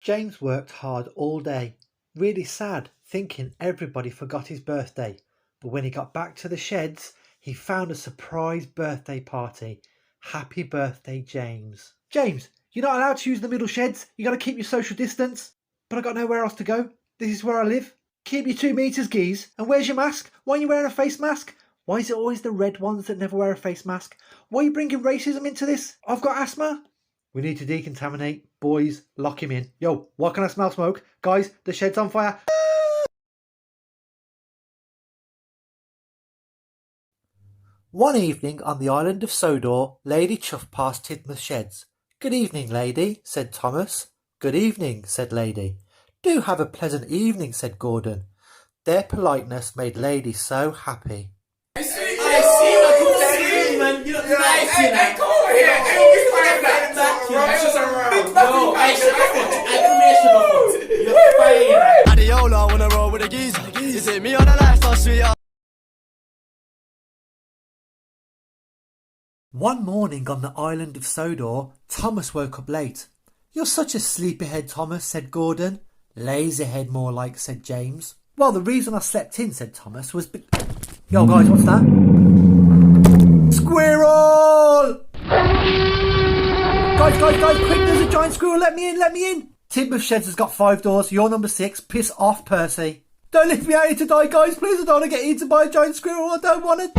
James worked hard all day, really sad, thinking everybody forgot his birthday. But when he got back to the sheds, he found a surprise birthday party. Happy birthday, James. James, you're not allowed to use the middle sheds. You got to keep your social distance. But I got nowhere else to go. This is where I live. Keep your 2 meters, geez. And where's your mask? Why are you wearing a face mask? Why is it always the red ones that never wear a face mask? Why are you bringing racism into this? I've got asthma. We need to decontaminate. Boys, lock him in. Yo, why can I smell smoke? Guys, the shed's on fire. One evening on the island of Sodor, Lady Chuff passed Tidmouth sheds. Good evening, lady, said Thomas. Good evening, said Lady. Do have a pleasant evening, said Gordon. Their politeness made Lady so happy. I see, man. You look nice, you know. Hey, come over here. You look fine. Adiola wanna roll with a geezer. Is it me on the left or sweetheart? One morning on the island of Sodor, Thomas woke up late. You're such a sleepyhead, Thomas, said Gordon. Lazyhead more like, said James. Well, the reason I slept in, said Thomas, was Yo guys, what's that? Squirrel! Guys, quick, there's a giant squirrel, let me in. Tidmouth Sheds has got 5 doors, you're number 6, piss off, Percy. Don't leave me out here to die, guys, please, I don't want to get eaten by a giant squirrel, I don't want it.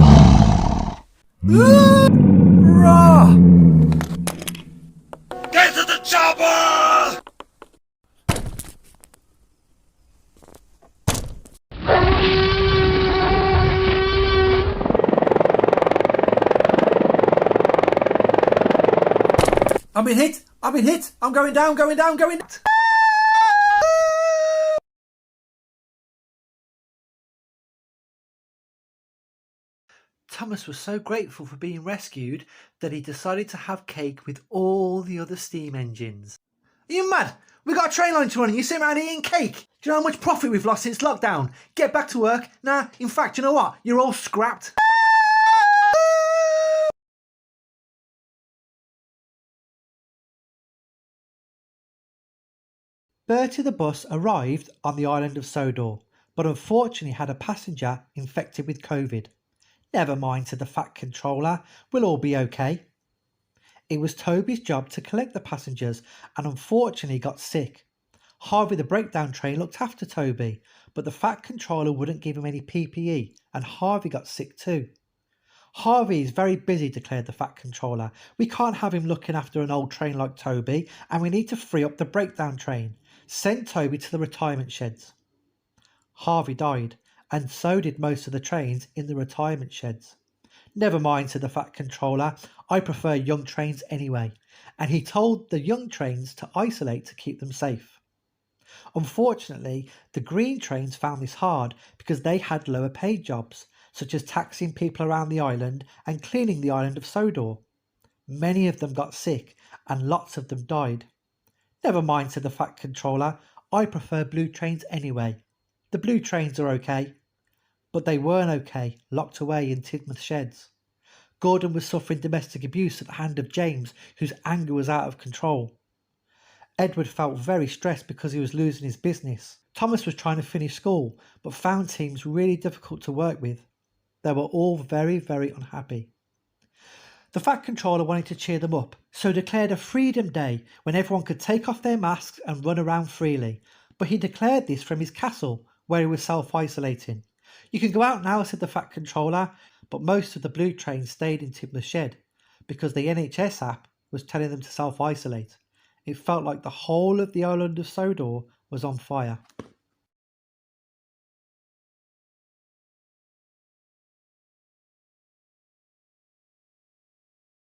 Rah! Get to the chopper! I've been hit, I'm going down. Thomas was so grateful for being rescued that he decided to have cake with all the other steam engines. Are you mad? We got a train line to run and you sit around eating cake. Do you know how much profit we've lost since lockdown? Get back to work. Nah, in fact, you know what? You're all scrapped. Bertie the bus arrived on the island of Sodor, but unfortunately had a passenger infected with COVID. Never mind, said the Fat Controller, we'll all be okay. It was Toby's job to collect the passengers and unfortunately got sick. Harvey the breakdown train looked after Toby, but the Fat Controller wouldn't give him any PPE and Harvey got sick too. Harvey is very busy, declared the Fat Controller. We can't have him looking after an old train like Toby and we need to free up the breakdown train. Send Toby to the retirement sheds. Harvey died, and so did most of the trains in the retirement sheds. Never mind, said the Fat Controller, I prefer young trains anyway, and he told the young trains to isolate to keep them safe. Unfortunately, the green trains found this hard because they had lower paid jobs, such as taxiing people around the island and cleaning the island of Sodor. Many of them got sick, and lots of them died. Never mind, said the Fat Controller, I prefer blue trains anyway. The blue trains are okay. But they weren't okay, locked away in Tidmouth sheds. Gordon was suffering domestic abuse at the hand of James, whose anger was out of control. Edward felt very stressed because he was losing his business. Thomas was trying to finish school, but found teams really difficult to work with. They were all very, very unhappy. The Fat Controller wanted to cheer them up, so declared a Freedom Day when everyone could take off their masks and run around freely. But he declared this from his castle, where he was self-isolating. You can go out now, said the Fat Controller, but most of the blue trains stayed in Tidmouth Shed because the NHS app was telling them to self-isolate. It felt like the whole of the island of Sodor was on fire.